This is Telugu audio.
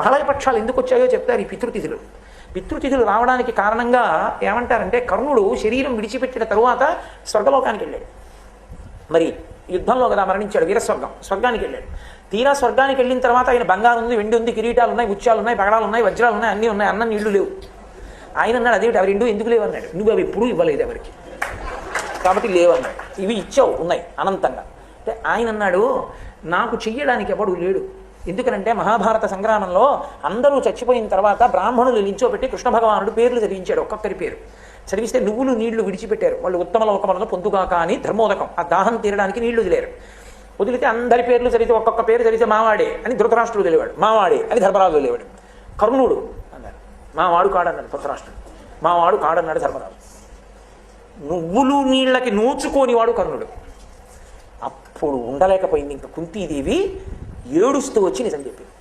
ప్రళయ పక్షాలు ఎందుకు వచ్చాయో చెప్తారు ఈ పితృతిథులు. పితృతిథులు రావడానికి కారణంగా ఏమంటారంటే, కర్ణుడు శరీరం విడిచిపెట్టిన తరువాత స్వర్గలోకానికి వెళ్ళాడు. మరి యుద్ధంలో కదా మరణించాడు, స్వర్గానికి వెళ్ళాడు. తీరా స్వర్గానికి వెళ్ళిన తర్వాత ఆయన బంగారం ఉంది, వెండి ఉంది, కిరీటాలు ఉన్నాయి, ముత్యాలు ఉన్నాయి, పగడాలు ఉన్నాయి, వజ్రాలు ఉన్నాయి, అన్నీ ఉన్నాయి, అన్నం నీళ్లు లేవు. ఆయన అన్నాడు, అదేమిటి అవి రెండు ఎందుకు లేవు అన్నాడు. నువ్వు అవి ఎప్పుడూ ఇవ్వలేదు ఎవరికి, కాబట్టి లేవన్నాడు. ఇవి ఇచ్చావు, ఉన్నాయి అనంతంగా. అంటే ఆయన అన్నాడు, నాకు చెయ్యడానికి ఎవడు లేడు. ఎందుకనంటే మహాభారత సంగ్రామంలో అందరూ చచ్చిపోయిన తర్వాత బ్రాహ్మణులు నించోబెట్టి కృష్ణ భగవానుడు పేర్లు చదివించాడు, ఒక్కొక్కరి పేరు చదివిస్తే నువ్వులు నీళ్లు విడిచిపెట్టారు. వాళ్ళు ఉత్తమ లోకములను పొందుగాక అని ధర్మోదకం, ఆ దాహం తీరడానికి నీళ్లు వదిలేరు. వదిలితే అందరి పేర్లు చదివితే ఒక్కొక్క పేరు చదివితే మావాడే అని ధృతరాష్ట్రుడు తెలివాడు, మావాడే అని ధర్మరాజు తెలివాడు. కర్ణుడు అన్నాడు, మావాడు కాడన్నాడు ధృతరాష్ట్రుడు, మావాడు కాడన్నాడు ధర్మరాజు. నువ్వులు నీళ్ళకి నోచుకోనివాడు కర్ణుడు. అప్పుడు ఉండలేకపోయింది ఇంకా కుంతీదేవి, ఏడుస్తూ వచ్చి నిజం చెప్పింది.